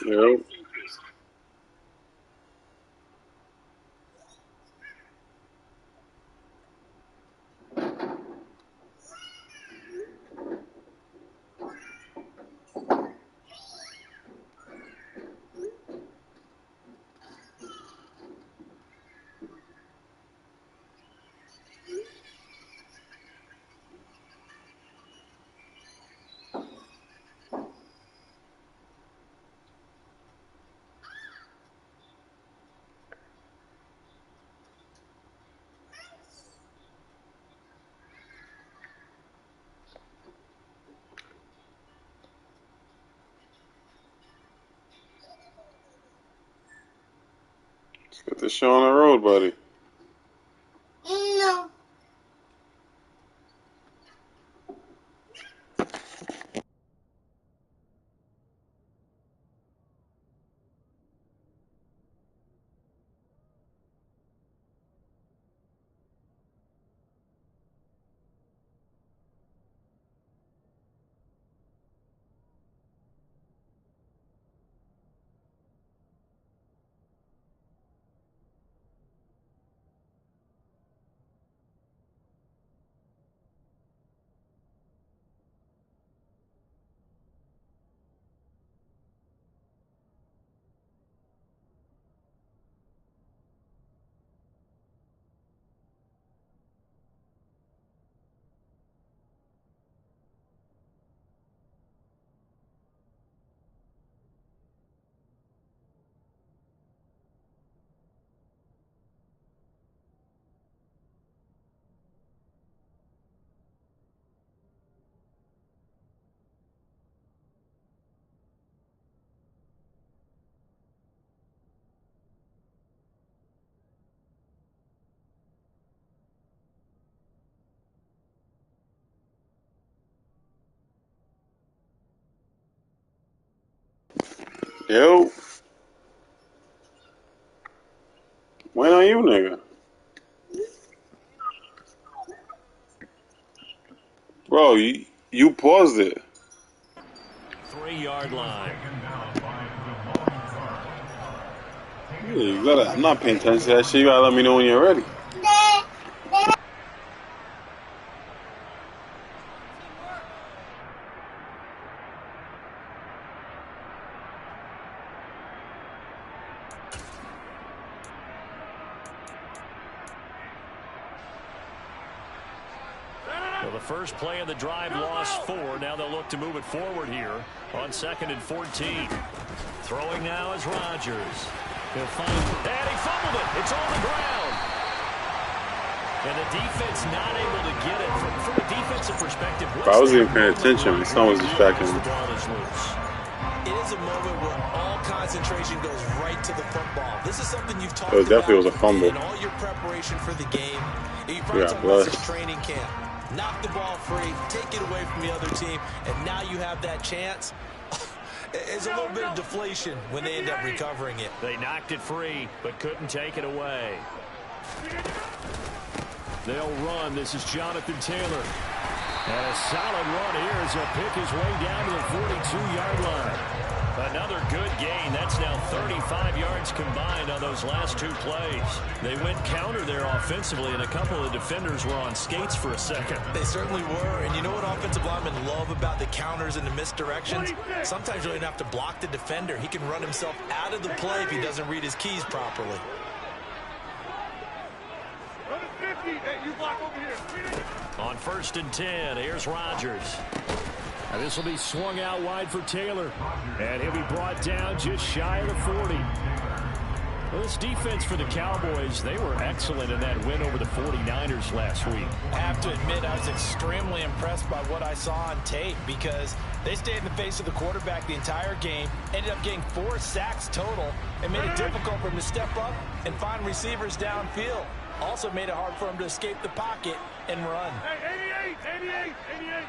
Yep. Let's get this show on the road, buddy. No. Yo. When are you, nigga? Bro, you paused it. 3-yard line. Yeah, you gotta. I'm not paying attention to that shit. You gotta let me know when you're ready. Well, the first play of the drive lost 4. Now they'll look to move it forward here on 2nd and 14. Throwing now is Rodgers. He'll find it. And he fumbled it. It's on the ground. And the defense not able to get it. From a defensive perspective, If I wasn't even paying attention, someone was distracting me. It is a moment where all concentration goes right to the football. This is something you've talked It definitely about was a fumble. in all your preparation for the game. You Yeah, brought some bless. in training camp. Knock the ball free, take it away from the other team, and now you have that chance. It's a little bit of deflation when they end up recovering it. They knocked it free, but couldn't take it away. They'll run. This is Jonathan Taylor. And a solid run here as he'll pick his way down to the 42-yard line. Another good gain. That's now 35 yards combined on those last 2 plays. They went counter there offensively, and a couple of defenders were on skates for a second. They certainly were. And you know what offensive linemen love about the counters and the misdirections? Sometimes you don't even have to block the defender. He can run himself out of the play if he doesn't read his keys properly. On 1st and 10, here's Rodgers. And this will be swung out wide for Taylor. And he'll be brought down just shy of the 40. Well, this defense for the Cowboys, they were excellent in that win over the 49ers last week. I have to admit, I was extremely impressed by what I saw on tape because they stayed in the face of the quarterback the entire game, ended up getting 4 sacks total, and made it difficult for him to step up and find receivers downfield. Also made it hard for him to escape the pocket and run. Hey, 88.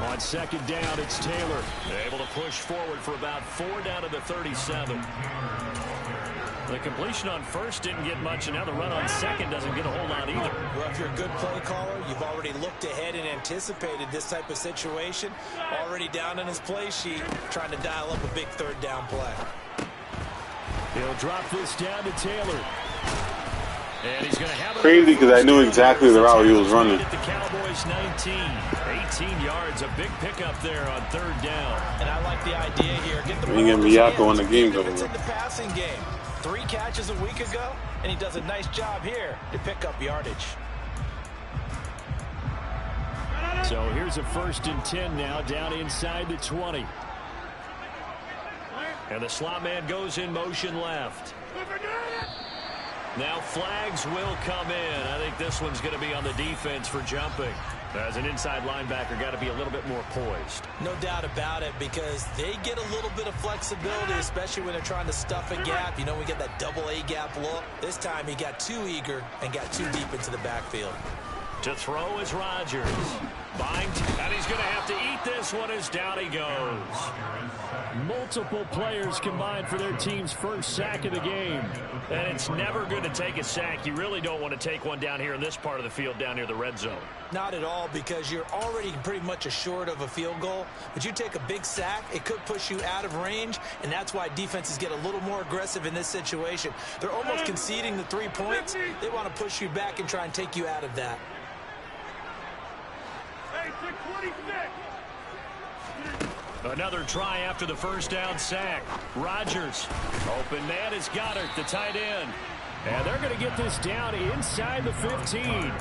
On 2nd down, it's Taylor. They're able to push forward for about 4 down to the 37. The completion on first didn't get much, and now the run on second doesn't get a whole lot either. Well, if you're a good play caller, you've already looked ahead and anticipated this type of situation. Already down on his play sheet, trying to dial up a big third down play. He'll drop this down to Taylor. And he's going to have it. Crazy because I knew exactly the route he was running. At the Cowboys 19, 18 yards, a big pickup there on third down. And I like the idea here. Get the Bring him Miyako when the game's over. It's in the passing game. 3 catches a week ago, and he does a nice job here to pick up yardage. So here's a 1st and 10 now, down inside the 20. And the slot man goes in motion left. Now flags will come in. I think this one's going to be on the defense for jumping. As an inside linebacker, got to be a little bit more poised. No doubt about it, because they get a little bit of flexibility, especially when they're trying to stuff a gap. You know, we get that double A gap look. This time he got too eager and got too deep into the backfield. To throw is Rodgers. Bind, and he's going to have to eat this one as down he goes. Multiple players combined for their team's first sack of the game. And it's never good to take a sack. You really don't want to take one down here in this part of the field, down near the red zone. Not at all, because you're already pretty much assured of a field goal. But you take a big sack, it could push you out of range, and that's why defenses get a little more aggressive in this situation. They're almost conceding the 3 points. They want to push you back and try and take you out of that. Another try after the first down sack. Rodgers. Open man is Goddard, the tight end. And they're going to get this down inside the 15.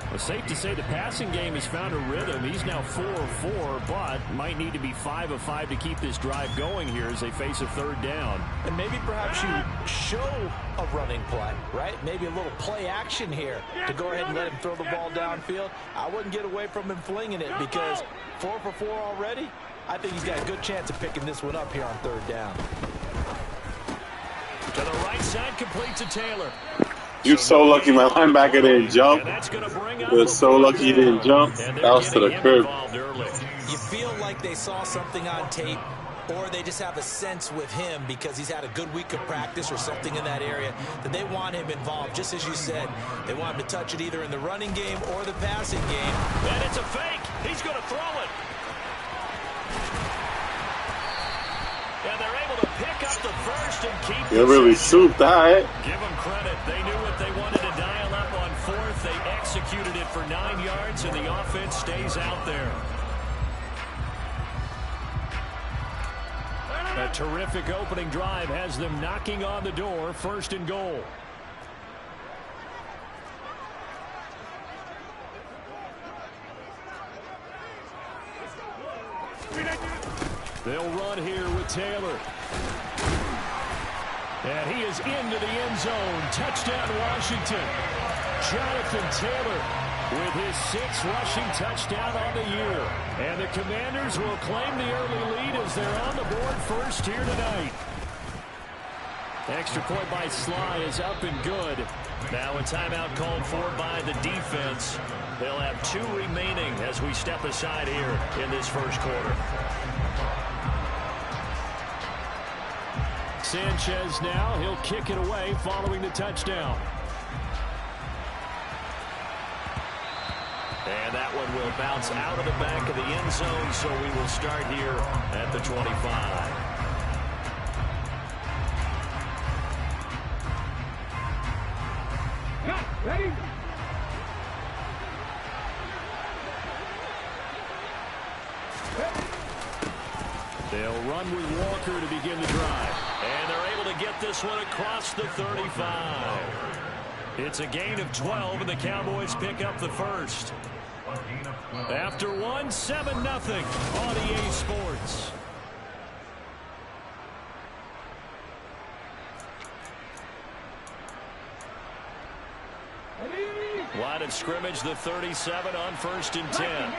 Well, safe to say the passing game has found a rhythm. He's now 4 of 4, but might need to be 5 of 5 to keep this drive going here as they face a third down. And maybe perhaps you show a running play, right? Maybe a little play action here to go ahead and let him throw the ball downfield. I wouldn't get away from him flinging it, because 4 for 4 already. I think he's got a good chance of picking this one up here on third down. To the right side, complete to Taylor. You're so lucky my linebacker didn't jump. You're so lucky he didn't jump. That was to the curb. You feel like they saw something on tape, or they just have a sense with him because he's had a good week of practice or something in that area that they want him involved. Just as you said, they want him to touch it either in the running game or the passing game. And it's a fake. He's going to throw it. And they're able to pick up the first and keep You're really souped, that. Give them credit. They knew what they wanted to dial up on fourth. They executed it for 9 yards, and the offense stays out there. A terrific opening drive has them knocking on the door. 1st and goal. They'll run here with Taylor. And he is into the end zone. Touchdown, Washington. Jonathan Taylor with his 6th rushing touchdown on the year. And the Commanders will claim the early lead as they're on the board first here tonight. Extra point by Sly is up and good. Now a timeout called for by the defense. They'll have 2 remaining as we step aside here in this first quarter. Sanchez now, he'll kick it away following the touchdown. And that one will bounce out of the back of the end zone, so we will start here at the 25. Ready? They'll run with Walker to begin the drive. And they're able to get this one across the 35. It's a gain of 12, and the Cowboys pick up the first. After 1, 7-0 on EA Sports. Line of scrimmage, the 37 on 1st and 10.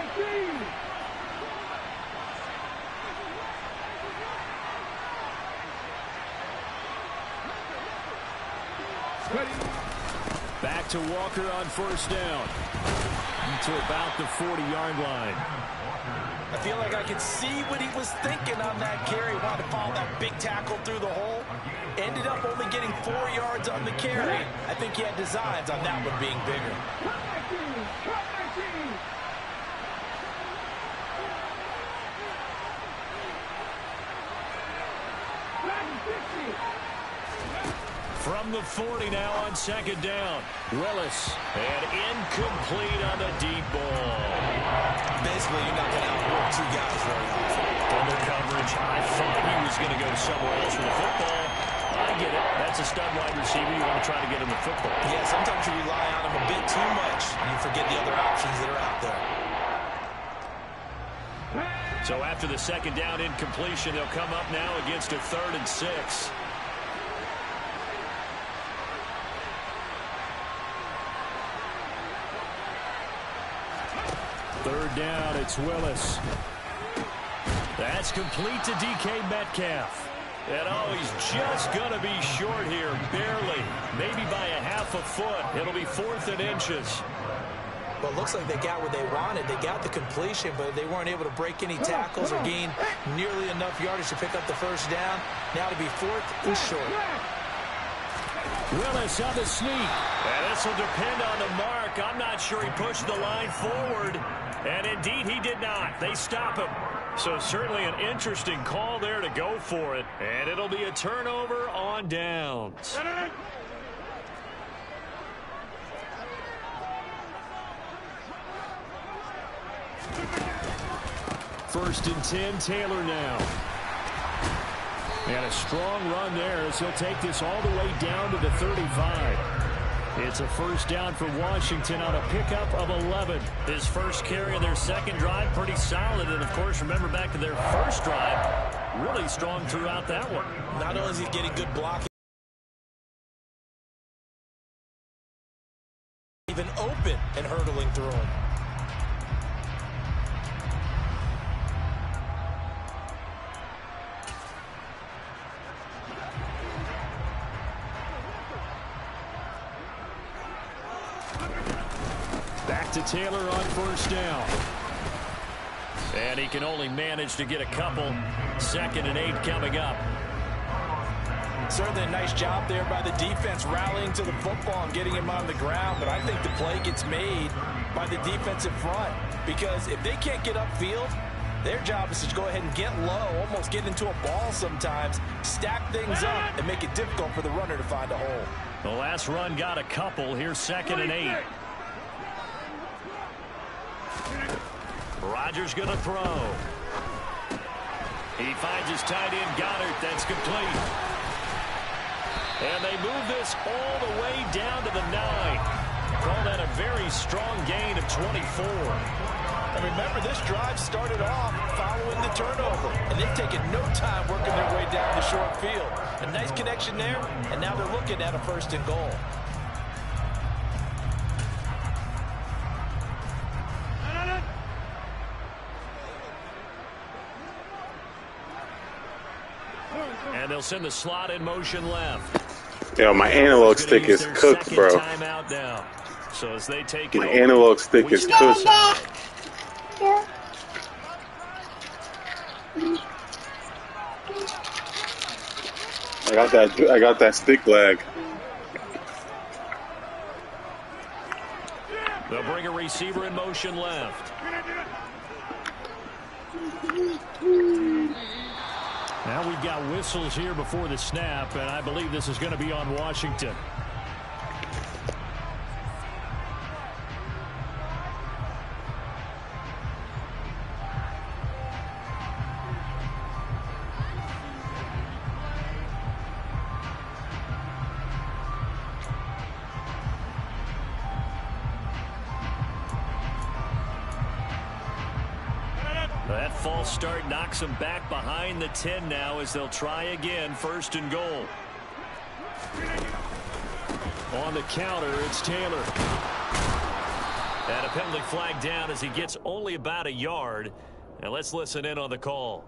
Back to Walker on 1st down. To about the 40-yard line. I feel like I could see what he was thinking on that carry. Wanted to follow that big tackle through the hole. Ended up only getting 4 yards on the carry. I think he had designs on that one being bigger. From the 40 now on second down. Willis. And incomplete on the deep ball. Basically, you're not going to outwork 2 guys very often. Under coverage. I thought he was going to go somewhere else with the football. I get it. That's a stud wide receiver. You want to try to get him the football. Yeah, sometimes you rely on him a bit too much, and you forget the other options that are out there. So after the second down incompletion, they'll come up now against a 3rd and 6. Third down, it's Willis. That's complete to DK Metcalf. And oh, he's just going to be short here, barely. Maybe by a half a foot. It'll be 4th and inches. Well, it looks like they got what they wanted. They got the completion, but they weren't able to break any tackles or gain nearly enough yardage to pick up the first down. Now to be 4th and short. Willis on the sneak. And this will depend on the mark. I'm not sure he pushed the line forward. And indeed, he did not. They stop him. So certainly an interesting call there to go for it. And it'll be a turnover on downs. First and 10, Taylor now. And a strong run there as he'll take this all the way down to the 35. It's a first down for Washington on a pickup of 11. His first carry of their second drive, pretty solid. And, of course, remember back to their first drive, really strong throughout that one. Not only is he getting good blocking, even open and hurdling through him. Back to Taylor on first down. And he can only manage to get a couple. 2nd and 8 coming up. Certainly a nice job there by the defense rallying to the football and getting him on the ground. But I think the play gets made by the defensive front. Because if they can't get upfield, their job is to go ahead and get low, almost get into a ball sometimes, stack things up, and make it difficult for the runner to find a hole. The last run got a couple. Here's 2nd and 8. Rodgers going to throw. He finds his tight end, Goddard. That's complete. And they move this all the way down to the 9. Call that a very strong gain of 24. And remember, this drive started off following the turnover. And they've taken no time working their way down the short field. A nice connection there, and now they're looking at a 1st and goal. And they'll send the slot in motion left. Yo, my analog stick is cooked, bro. So as they take my analog stick is cooked. I got that stick lag. They'll bring a receiver in motion left. Now we've got whistles here before the snap, and I believe this is going to be on Washington. That false start knocks them back behind the 10 now as they'll try again. 1st and goal. On the counter, it's Taylor. And a penalty flag down as he gets only about a yard. And let's listen in on the call.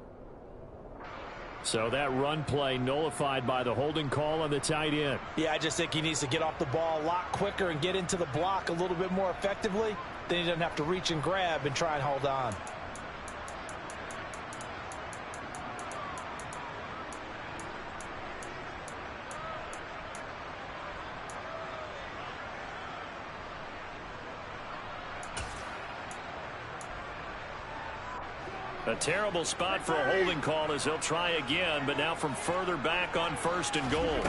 So that run play nullified by the holding call on the tight end. Yeah, I just think he needs to get off the ball a lot quicker and get into the block a little bit more effectively. Then he doesn't have to reach and grab and try and hold on. A terrible spot for a holding call as he'll try again, but now from further back on 1st and goal.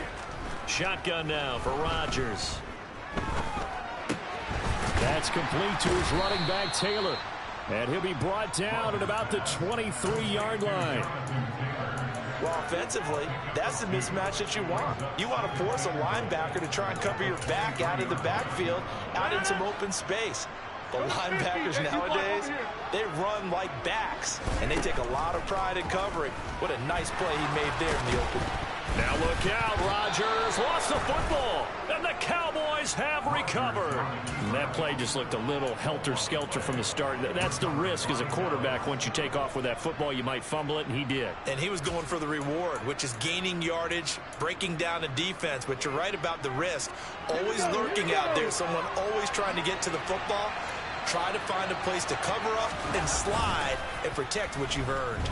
Shotgun now for Rodgers. That's complete to his running back, Taylor. And he'll be brought down at about the 23-yard line. Well, offensively, that's the mismatch that you want. You want to force a linebacker to try and cover your back out of the backfield, out in some open space. The linebackers nowadays, they run like backs, and they take a lot of pride in covering. What a nice play he made there in the open. Now look out, Rodgers lost the football, and the Cowboys have recovered. And that play just looked a little helter-skelter from the start. That's the risk as a quarterback. Once you take off with that football, you might fumble it, and he did. And he was going for the reward, which is gaining yardage, breaking down a defense. But you're right about the risk. Always lurking out there, someone always trying to get to the football. Try to find a place to cover up and slide and protect what you've earned.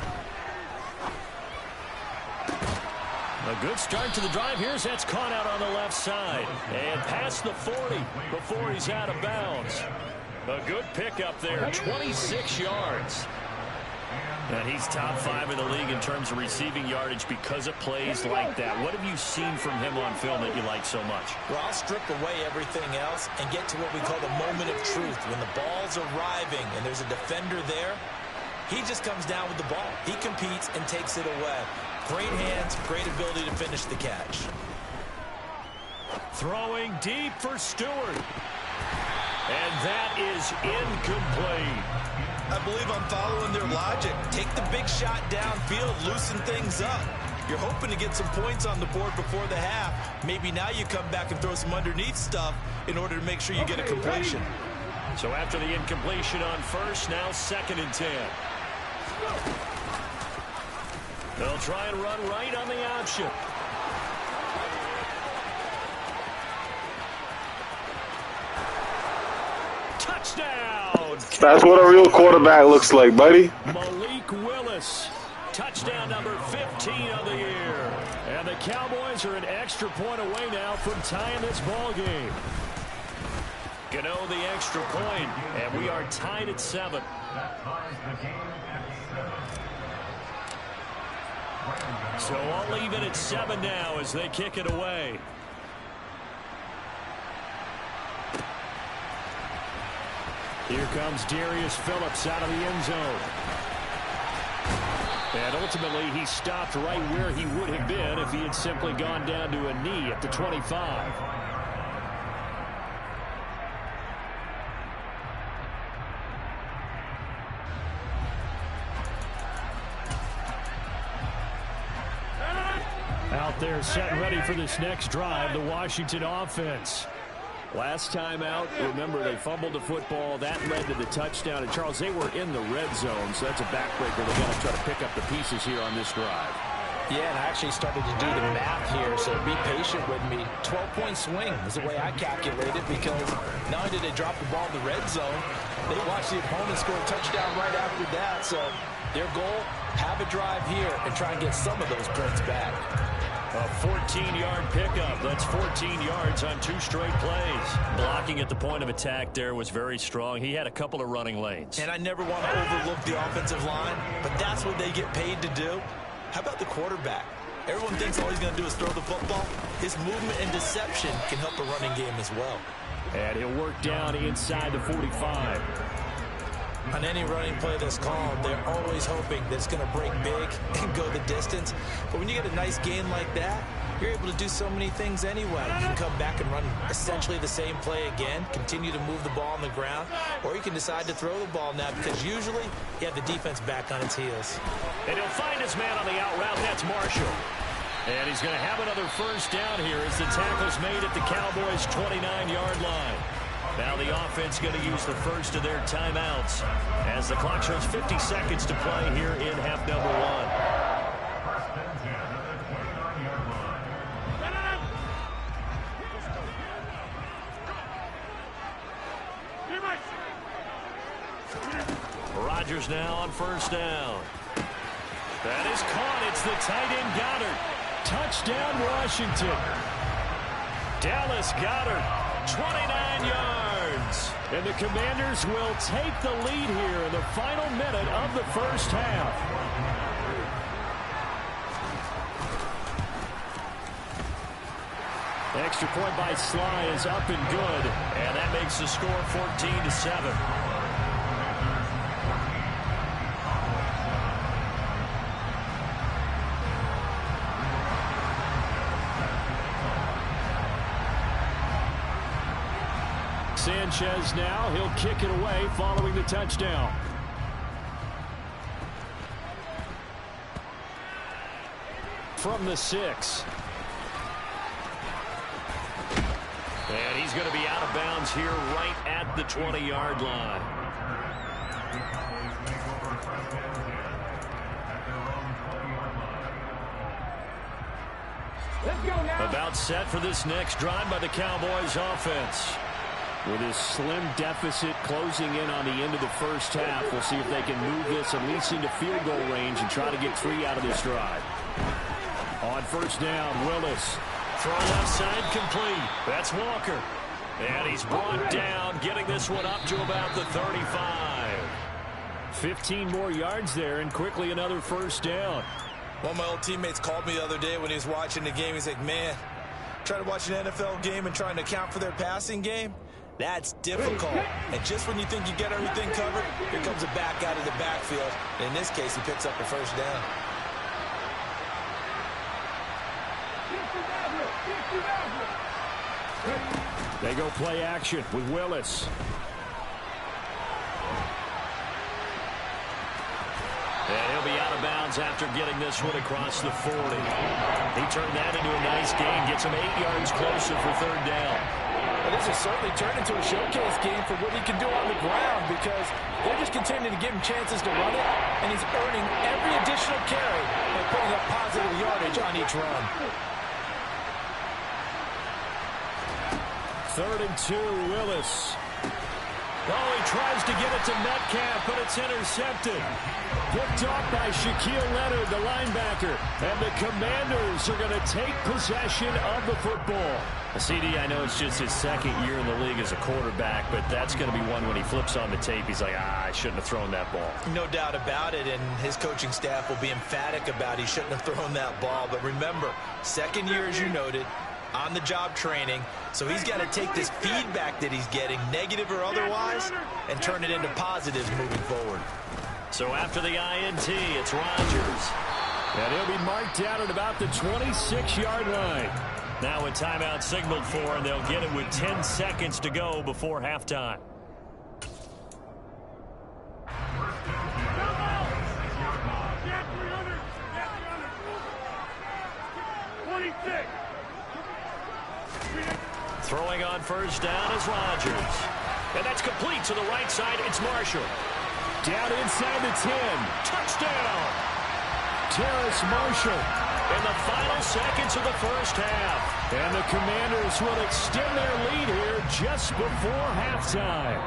A good start to the drive. Here's that's caught out on the left side. And past the 40 before he's out of bounds. A good pickup there, 26 yards. And he's top 5 in the league in terms of receiving yardage because of plays like that. What have you seen from him on film that you like so much? Well, I'll strip away everything else and get to what we call the moment of truth. When the ball's arriving and there's a defender there, he just comes down with the ball. He competes and takes it away. Great hands, great ability to finish the catch. Throwing deep for Stewart. And that is incomplete. I believe I'm following their logic. Take the big shot downfield, loosen things up. You're hoping to get some points on the board before the half. Maybe now you come back and throw some underneath stuff in order to make sure you get a completion. So after the incompletion on first, now 2nd and 10. They'll try and run right on the option. Touchdown! That's what a real quarterback looks like, buddy. Malik Willis. Touchdown number 15 of the year. And the Cowboys are an extra point away now from tying this ball game. Gano the extra point, and we are tied at 7. So I'll leave it at 7 now as they kick it away. Here comes Darius Phillips out of the end zone. And ultimately, he stopped right where he would have been if he had simply gone down to a knee at the 25. Out there set ready for this next drive, the Washington offense. Last time out, remember, they fumbled the football. That led to the touchdown. And, Charles, they were in the red zone, so that's a backbreaker. They've got to try to pick up the pieces here on this drive. Yeah, and I actually started to do the math here, so be patient with me. 12-point swing is the way I calculate it, because not only did they drop the ball in the red zone, they watched the opponent score a touchdown right after that. So their goal, have a drive here and try and get some of those points back. A 14-yard pickup. That's 14 yards on 2 straight plays. Blocking at the point of attack there was very strong. He had a couple of running lanes. And I never want to overlook the offensive line, but that's what they get paid to do. How about the quarterback? Everyone thinks all he's going to do is throw the football. His movement and deception can help a running game as well. And he'll work down inside the 45. On any running play that's called, they're always hoping that it's going to break big and go the distance. But when you get a nice gain like that, you're able to do so many things anyway. You can come back and run essentially the same play again, continue to move the ball on the ground, or you can decide to throw the ball now, because usually you have the defense back on its heels. And he'll find his man on the out route. That's Marshall. And he's going to have another first down here as the tackle's made at the Cowboys' 29-yard line. Now the offense going to use the first of their timeouts as the clock shows 50 seconds to play here in half number 1. Rodgers now on first down. That is caught. It's the tight end Goddard. Touchdown, Washington. Dallas Goedert 29 yards. And the Commanders will take the lead here in the final minute of the first half. Extra point by Sly is up and good. And that makes the score 14-7. Sanchez now, he'll kick it away following the touchdown. From the 6. And he's going to be out of bounds here right at the 20-yard line. About set for this next drive by the Cowboys offense. With his slim deficit closing in on the end of the first half, we'll see if they can move this at least into field goal range and try to get 3 out of this drive. On first down, Willis. Throw left side complete. That's Walker. And he's brought down, getting this one up to about the 35. 15 more yards there, and quickly another first down. One of my old teammates called me the other day when he was watching the game. He's like, man, trying to watch an NFL game and trying to account for their passing game? That's difficult. And just when you think you get everything covered, here comes a back out of the backfield. And in this case, he picks up the first down. They go play action with Willis. And he'll be out of bounds after getting this one across the 40. He turned that into a nice gain, gets him 8 yards closer for third down. Well, this has certainly turned into a showcase game for what he can do on the ground, because they're just continuing to give him chances to run it, and he's earning every additional carry and putting up positive yardage on each run. 3rd and 2, Willis. Oh, he tries to get it to Metcalf, but it's intercepted. Picked off by Shaquille Leonard, the linebacker. And the Commanders are going to take possession of the football. CD, I know it's just his second year in the league as a quarterback, but that's going to be one when he flips on the tape. He's like, I shouldn't have thrown that ball. No doubt about it, and his coaching staff will be emphatic about he shouldn't have thrown that ball. But remember, second year, as you noted, on-the-job training, so he's got to take this feedback that he's getting, negative or otherwise, and turn it into positives moving forward. So after the INT, it's Rodgers. And he'll be marked down at about the 26-yard line. Now a timeout signaled for, and they'll get it with 10 seconds to go before halftime. Throwing on first down is Rodgers. And that's complete to the right side. It's Marshall. Down inside the 10. Touchdown! Terrace Marshall in the final seconds of the first half. And the Commanders will extend their lead here just before halftime.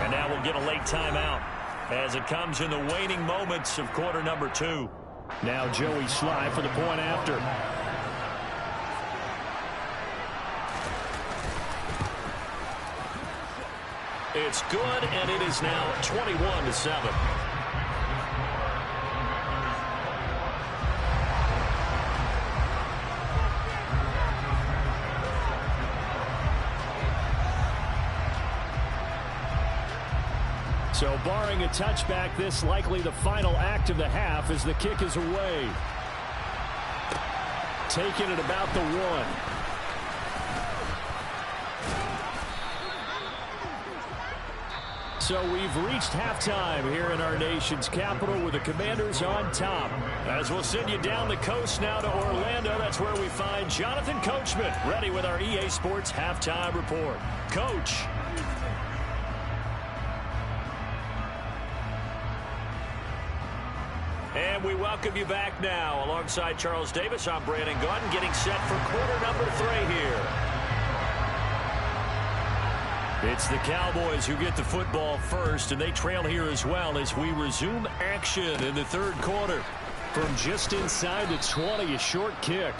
And now we'll get a late timeout as it comes in the waning moments of quarter number 2. Now Joey Sly for the point after. It's good, and it is now 21-7. So barring a touchback, this likely the final act of the half as the kick is away. Taken at about the 1. So we've reached halftime here in our nation's capital with the Commanders on top. As we'll send you down the coast now to Orlando, that's where we find Jonathan Coachman ready with our EA Sports Halftime Report. Coach. And we welcome you back now. Alongside Charles Davis, I'm Brandon Gordon, getting set for quarter number 3 here. It's the Cowboys who get the football first, and they trail here as well as we resume action in the third quarter. From just inside the 20, a short kick.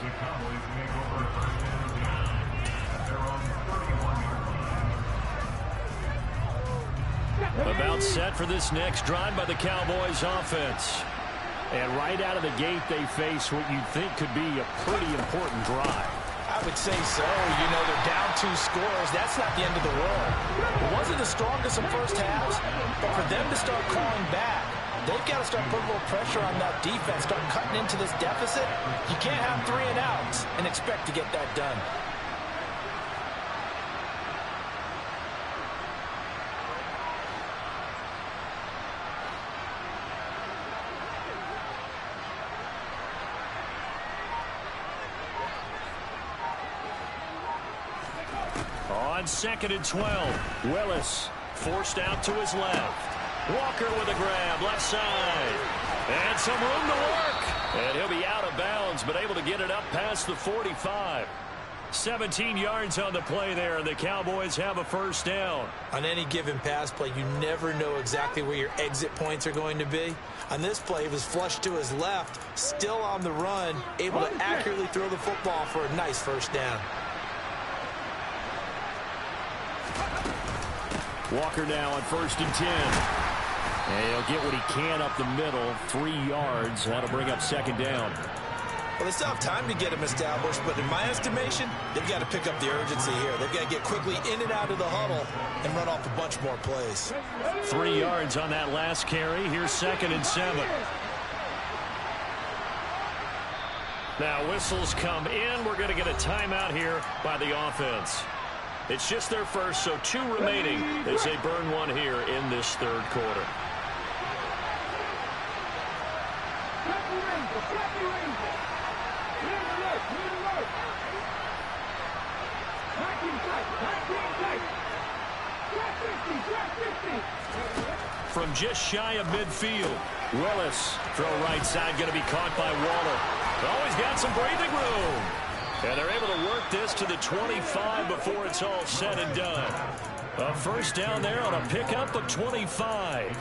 about set for this next drive by the Cowboys offense. And right out of the gate, they face what you'd think could be a pretty important drive. I would say so. You know, they're down 2 scores. That's not the end of the world. It wasn't the strongest of first halves, but for them to start calling back, they've got to start putting a little pressure on that defense, start cutting into this deficit. You can't have 3 and outs and expect to get that done. On 2nd and 12, Willis forced out to his left. Walker with a grab, left side. And some room to work. And he'll be out of bounds, but able to get it up past the 45. 17 yards on the play there, and the Cowboys have a first down. On any given pass play, you never know exactly where your exit points are going to be. On this play, he was flushed to his left, still on the run, able to accurately throw the football for a nice first down. Walker now on 1st and 10. And he'll get what he can up the middle, 3 yards. That'll bring up 2nd down. Well, they still have time to get him established, but in my estimation, they've got to pick up the urgency here. They've got to get quickly in and out of the huddle and run off a bunch more plays. 3 yards on that last carry. Here's 2nd and 7. Now whistles come in. We're going to get a timeout here by the offense. It's just their first, so 2 remaining as they burn 1 here in this 3rd quarter. From just shy of midfield, Willis, throw right side, going to be caught by Waller. Always got some breathing room. And they're able to work this to the 25 before it's all said and done. A first down there on a pickup of 25.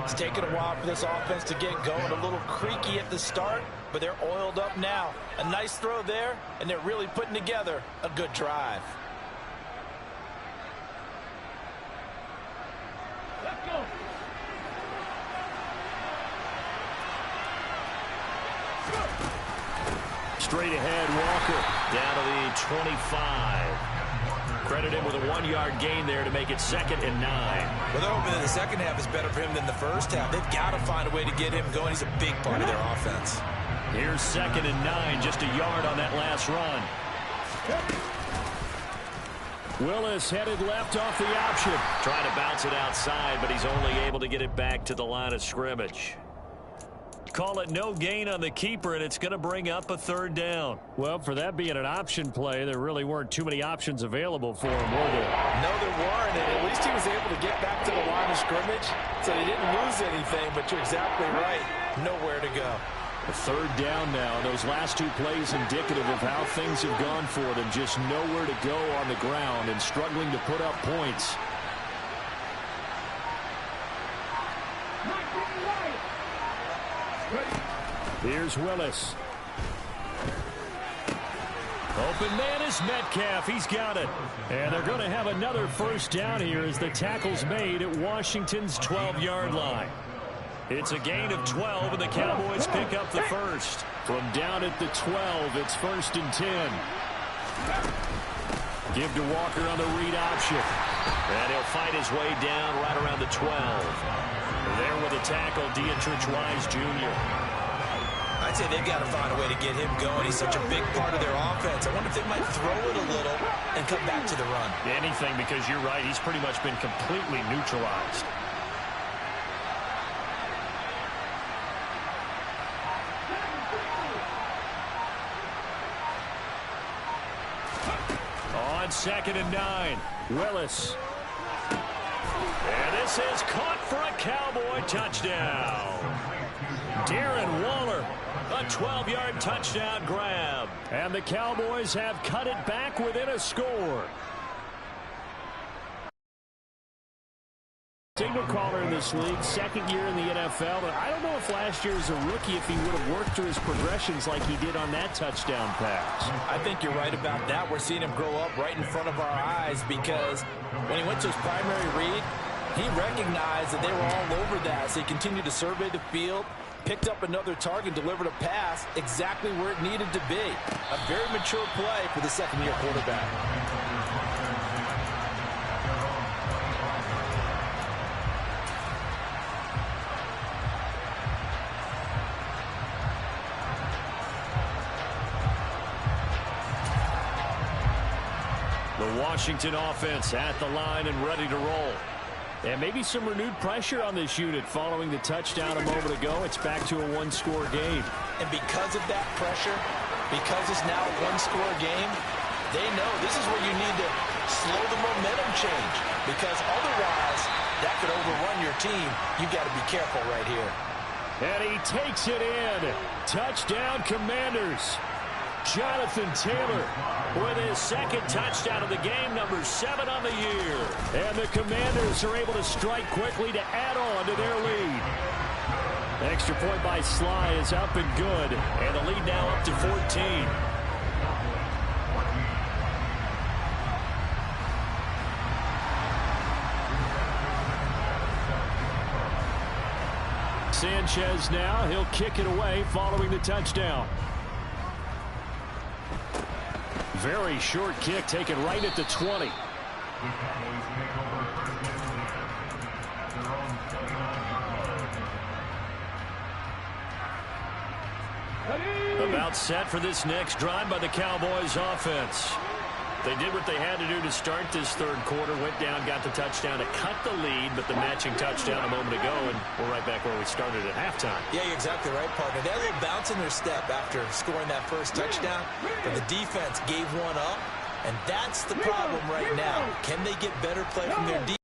It's taken a while for this offense to get going. A little creaky at the start, but they're oiled up now. A nice throw there, and they're really putting together a good drive. Let's go. Straight ahead, Walker down to the 25. Credit him with a 1-yard gain there to make it 2nd and 9. Well, they're hoping that the second half is better for him than the first half. They've got to find a way to get him going. He's a big part of their offense. Here's 2nd and 9, just a yard on that last run. Willis headed left off the option. Trying to bounce it outside, but he's only able to get it back to the line of scrimmage. Call it no gain on the keeper, and it's going to bring up a 3rd down. Well, for that being an option play, there really weren't too many options available for him, were there? No, there weren't, and at least he was able to get back to the line of scrimmage, so he didn't lose anything, but you're exactly right. Nowhere to go. A 3rd down now. Those last 2 plays indicative of how things have gone for them. Just nowhere to go on the ground and struggling to put up points. Here's Willis. Open man is Metcalf. He's got it. And they're going to have another first down here as the tackle's made at Washington's 12-yard line. It's a gain of 12, and the Cowboys pick up the first. From down at the 12, it's 1st and 10. Give to Walker on the read option. And he'll fight his way down right around the 12. There with a tackle, Dietrich Wise Jr. I'd say they've got to find a way to get him going. He's such a big part of their offense. I wonder if they might throw it a little and come back to the run. Anything, because you're right. He's pretty much been completely neutralized. On 2nd and 9, Willis. And this is caught for a Cowboy touchdown. Darren Waller, a 12-yard touchdown grab. And the Cowboys have cut it back within a score. Signal caller in this league, 2nd year in the NFL. But I don't know if last year as a rookie, if he would have worked through his progressions like he did on that touchdown pass. I think you're right about that. We're seeing him grow up right in front of our eyes because when he went to his primary read, He recognized that they were all over that, so he continued to survey the field, picked up another target, delivered a pass exactly where it needed to be. A very mature play for the second-year quarterback. The Washington offense at the line and ready to roll. And maybe some renewed pressure on this unit following the touchdown a moment ago. It's back to a one-score game. And because of that pressure, because it's now a one-score game, they know this is where you need to slow the momentum change. Because otherwise, that could overrun your team. You've got to be careful right here. And he takes it in. Touchdown, Commanders. Jonathan Taylor with his second touchdown of the game, number 7 on the year. And the Commanders are able to strike quickly to add on to their lead. Extra point by Sly is up and good. And the lead now up to 14. Sanchez now, he'll kick it away following the touchdown. Very short kick taken right at the 20. About set for this next drive by the Cowboys offense. They did what they had to do to start this third quarter. Went down, got the touchdown to cut the lead, but the matching touchdown a moment ago, and we're right back where we started at halftime. Yeah, you're exactly right, partner. They had a little bounce in their step after scoring that first touchdown, but the defense gave one up, and that's the problem right now. Can they get better play from their defense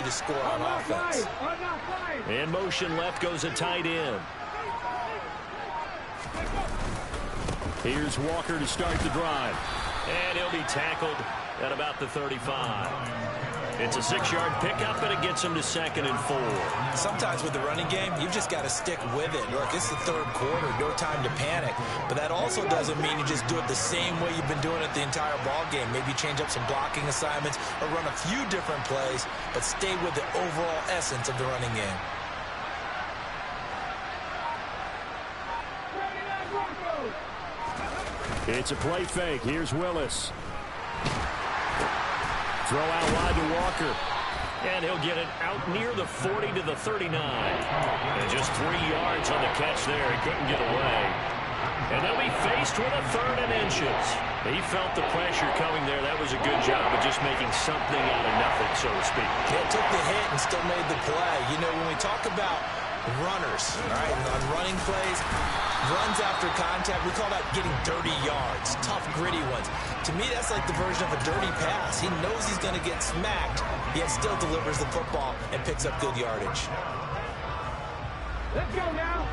to score on offense? In motion left goes a tight end. Here's Walker to start the drive. And he'll be tackled at about the 35. It's a 6-yard pickup, and it gets him to 2nd and 4. Sometimes with the running game, you've just got to stick with it. Look, it's the third quarter, no time to panic. But that also doesn't mean you just do it the same way you've been doing it the entire ball game. Maybe change up some blocking assignments or run a few different plays, but stay with the overall essence of the running game. It's a play fake. Here's Willis. Throw out wide to Walker. And he'll get it out near the 40 to the 39. And just 3 yards on the catch there. He couldn't get away. And they'll be faced with a 3rd and inches. He felt the pressure coming there. That was a good job of just making something out of nothing, so to speak. Yeah, took the hit and still made the play. You know, when we talk about runners, all right, on running plays, runs after contact, we call that getting dirty yards, tough, gritty ones. To me, that's like the version of a dirty pass. He knows he's going to get smacked, yet still delivers the football and picks up good yardage. Let's go now.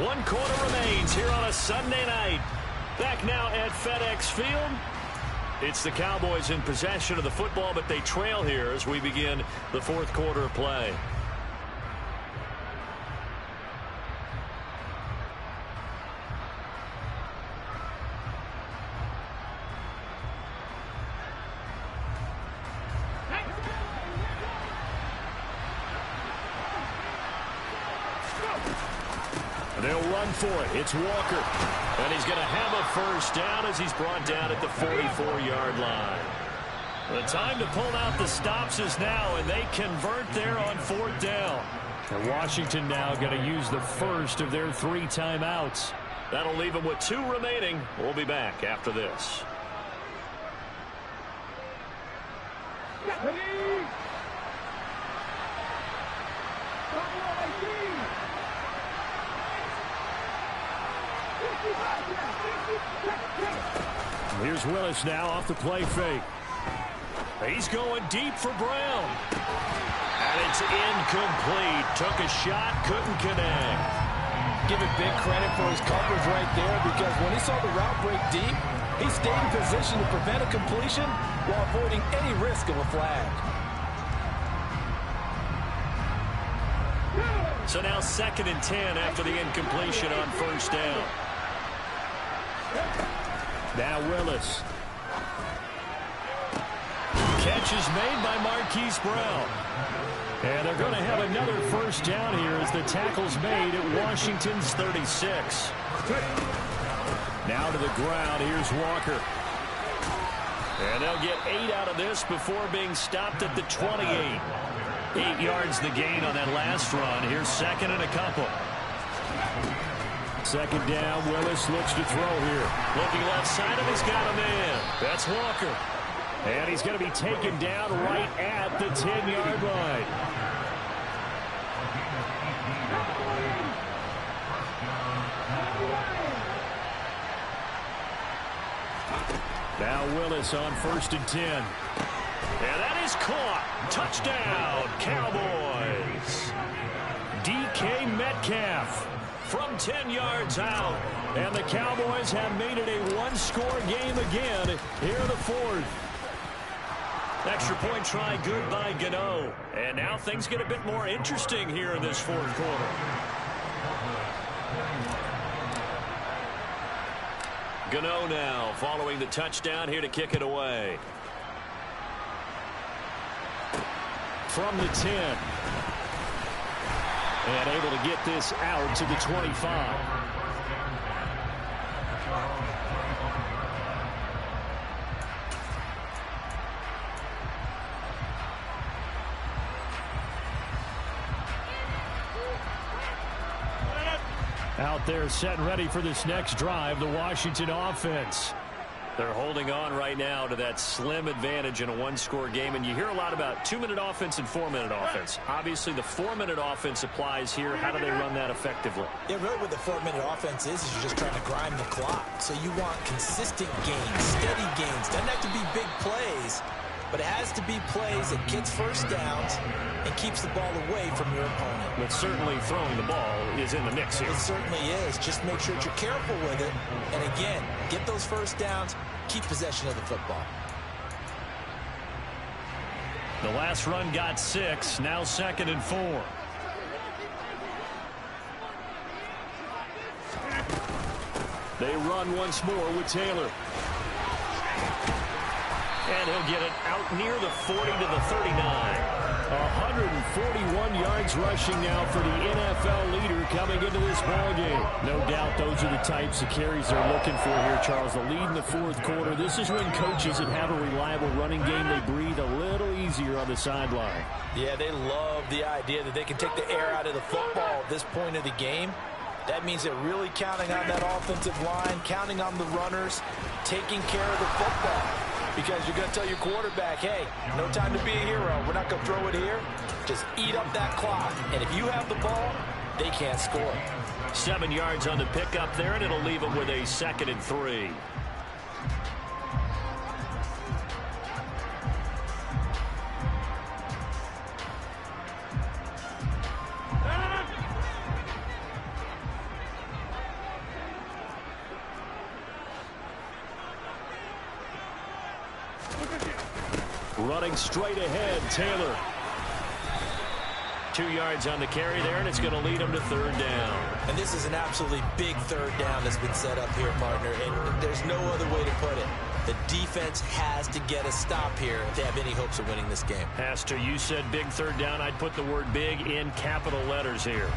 One quarter remains here on a Sunday night. Back now at FedEx Field. It's the Cowboys in possession of the football, but they trail here as we begin the fourth quarter of play. They'll run for it. It's Walker. And he's going to have a first down as he's brought down at the 44-yard line. The time to pull out the stops is now, and they convert there on 4th down. And Washington now going to use the first of their 3 timeouts. That'll leave them with 2 remaining. We'll be back after this. Here's Willis now off the play fake. He's going deep for Brown. And it's incomplete. Took a shot, couldn't connect. Give it big credit for his coverage right there, because when he saw the route break deep, he stayed in position to prevent a completion while avoiding any risk of a flag. So now 2nd and 10 after the incompletion on 1st down. Now Willis. Catch is made by Marquise Brown. And they're going to have another first down here as the tackle's made at Washington's 36. Now to the ground. Here's Walker. And they'll get 8 out of this before being stopped at the 28. 8 yards the gain on that last run. Here's second and a couple. Second down. Willis looks to throw here. Looking left side, and he's got a man. That's Walker. And he's going to be taken down right at the 10-yard line. Now Willis on 1st and 10. And that is caught. Touchdown, Cowboys. DK Metcalf from 10 yards out. And the Cowboys have made it a one-score game again here in the fourth. Extra point try good by Gano. And now things get a bit more interesting here in this fourth quarter. Gano now following the touchdown here to kick it away. From the 10. And able to get this out to the 25. Out there set and ready for this next drive, the Washington offense. They're holding on right now to that slim advantage in a one-score game, and you hear a lot about 2-minute offense and 4-minute offense. Obviously, the 4-minute offense applies here. How do they run that effectively? Yeah, really what the 4-minute offense is you're just trying to grind the clock. So you want consistent gains, steady gains. Doesn't have to be big plays, but it has to be plays that gets first downs and keeps the ball away from your opponent. But certainly throwing the ball is in the mix here. It certainly is. Just make sure that you're careful with it. And again, get those first downs, keep possession of the football. The last run got 6, now 2nd and 4. They run once more with Taylor. And he'll get it out near the 40 to the 39. 141 yards rushing now for the NFL leader coming into this ballgame. No doubt those are the types of carries they're looking for here, Charles. The lead in the fourth quarter. This is when coaches that have a reliable running game, they breathe a little easier on the sideline. Yeah, they love the idea that they can take the air out of the football at this point of the game. That means they're really counting on that offensive line, counting on the runners, taking care of the football. Because you're going to tell your quarterback, hey, no time to be a hero. We're not going to throw it here. Just eat up that clock. And if you have the ball, they can't score. 7 yards on the pickup there, and it'll leave them with a 2nd and 3. Running straight ahead, Taylor. 2 yards on the carry there, and it's going to lead them to 3rd down. And this is an absolutely big 3rd down that's been set up here, partner, and there's no other way to put it. The defense has to get a stop here if they have any hopes of winning this game. Pastor, you said big 3rd down. I'd put the word big in capital letters here.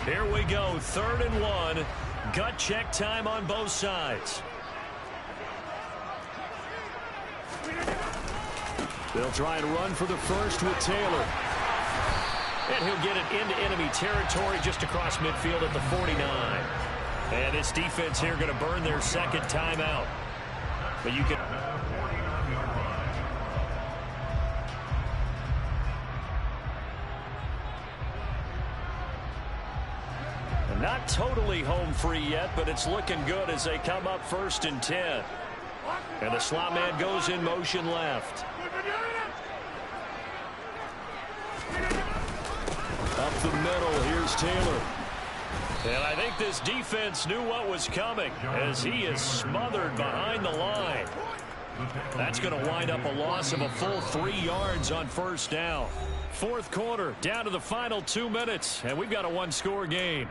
Here we go, 3rd and 1. Gut check time on both sides. They'll try and run for the first with Taylor. And he'll get it into enemy territory just across midfield at the 49. And this defense here going to burn their 2nd timeout. But you can... Not totally home free yet, but it's looking good as they come up 1st and 10. And the slot man goes in motion left. Up the middle, here's Taylor. And I think this defense knew what was coming as he is smothered behind the line. That's going to wind up a loss of a full 3 yards on 1st down. Fourth quarter, down to the final 2 minutes, and we've got a one-score game.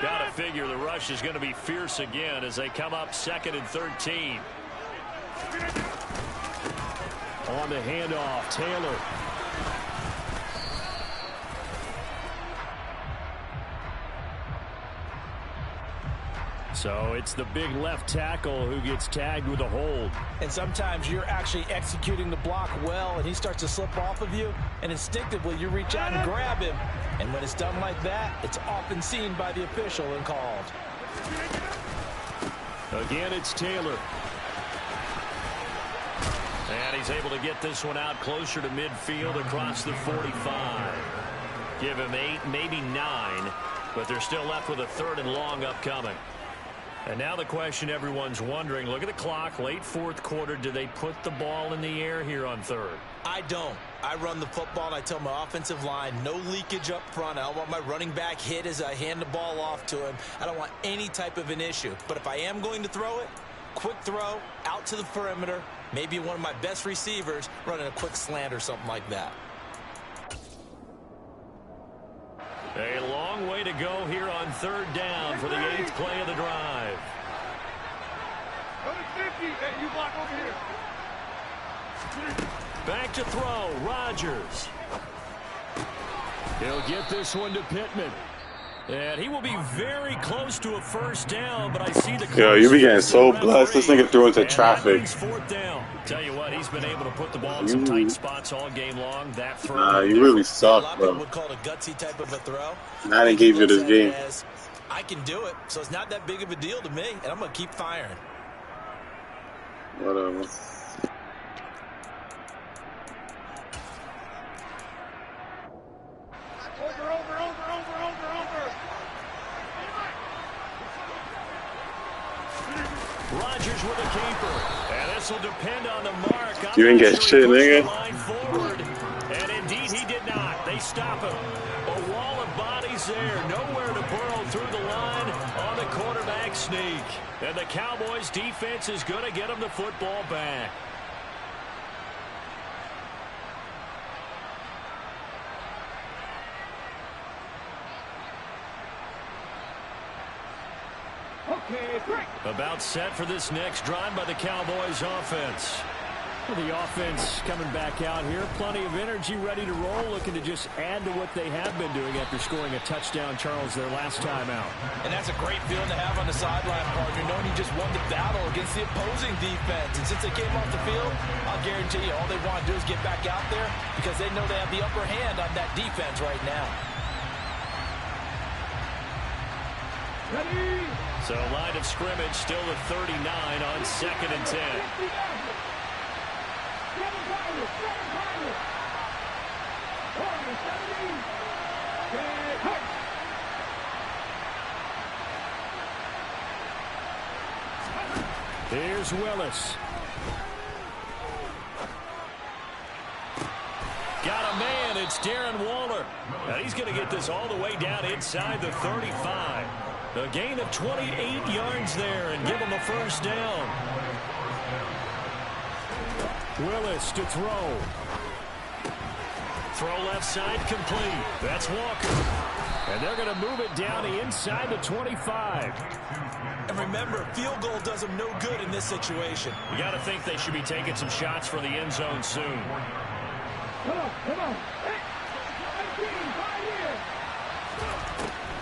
Got to figure the rush is going to be fierce again as they come up 2nd and 13. On the handoff, Taylor. So it's the big left tackle who gets tagged with a hold. And sometimes you're actually executing the block well, and he starts to slip off of you, and instinctively you reach out and grab him. And when it's done like that, it's often seen by the official and called. Again, it's Taylor. And he's able to get this one out closer to midfield across the 45. Give him 8, maybe 9, but they're still left with a 3rd and long upcoming. And now the question everyone's wondering, look at the clock, late 4th quarter, do they put the ball in the air here on 3rd? I don't. I run the football, and I tell my offensive line, no leakage up front. I don't want my running back hit as I hand the ball off to him. I don't want any type of an issue. But if I am going to throw it, quick throw, out to the perimeter, maybe one of my best receivers running a quick slant or something like that. A long way to go here on 3rd down for the 8th play of the drive. Hey, you block over here. Back to throw, Rodgers. He'll get this one to Pittman. And he will be very close to a 1st down, but I see the... Yo, you be getting so blessed. This nigga threw into traffic. 4th down. Tell you what, he's been able to put the ball in some tight spots all game long. That throw... Nah, you really suck, bro. Would call it a gutsy type of a throw. Madden gave you this game. I can do it, so it's not that big of a deal to me, and I'm going to keep firing. Whatever. Rodgers with a keeper. And this will depend on the mark. You didn't get shit, nigga. And indeed, he did not. They stop him. A wall of bodies there. Nowhere to burrow through the line on the quarterback sneak. And the Cowboys' defense is going to get him the football back. About set for this next drive by the Cowboys offense. Well, the offense coming back out here. Plenty of energy, ready to roll, looking to just add to what they have been doing after scoring a touchdown, Charles, their last time out. And that's a great feeling to have on the sideline, partner, knowing you just won the battle against the opposing defense. And since they came off the field, I'll guarantee you all they want to do is get back out there because they know they have the upper hand on that defense right now. Ready? So line of scrimmage still at 39 on 2nd and 10. Here's Willis. Got a man. It's Darren Waller. And he's going to get this all the way down inside the 35. A gain of 28 yards there and give him a 1st down. Willis to throw. Throw left side complete. That's Walker. And they're going to move it down inside the 25. And remember, field goal does them no good in this situation. You got to think they should be taking some shots for the end zone soon. Come on.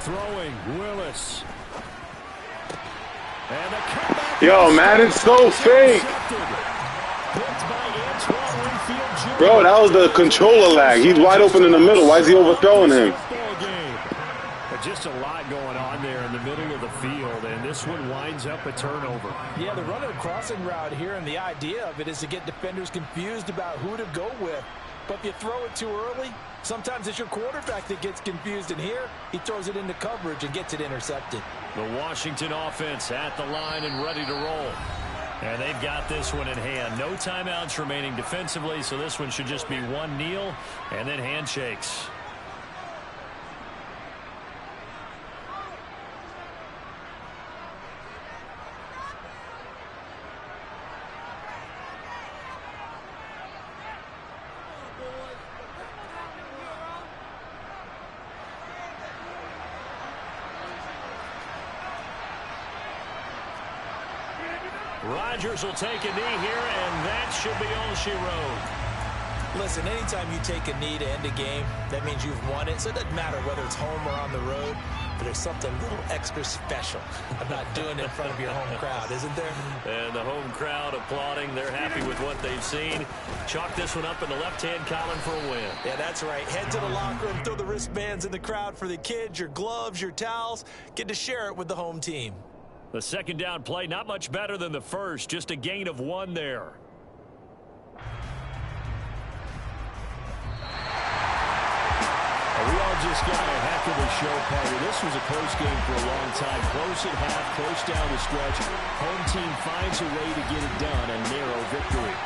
Throwing, Willis. And the comeback. Yo, Madden's so fake. Bro, that was the controller lag. He's wide open in the middle. Why is he overthrowing him? Just a lot going on there in the middle of the field, and this one winds up a turnover. Yeah, they're running a crossing route here, and the idea of it is to get defenders confused about who to go with. But if you throw it too early, sometimes it's your quarterback that gets confused, and here he throws it into coverage and gets it intercepted. The Washington offense at the line and ready to roll. And they've got this one in hand. No timeouts remaining defensively, so this one should just be one kneel and then handshakes. Rodgers will take a knee here, and that should be all she wrote. Listen, anytime you take a knee to end a game, that means you've won it. So it doesn't matter whether it's home or on the road, but there's something a little extra special about doing it in front of your home crowd, isn't there? And the home crowd applauding. They're happy with what they've seen. Chalk this one up in the left-hand column for a win. Yeah, that's right. Head to the locker room, throw the wristbands in the crowd for the kids, your gloves, your towels. Get to share it with the home team. The second down play, not much better than the first. Just a gain of 1 there. We all just got a heck of a show party. This was a close game for a long time. Close at half, close down the stretch. Home team finds a way to get it done, a narrow victory.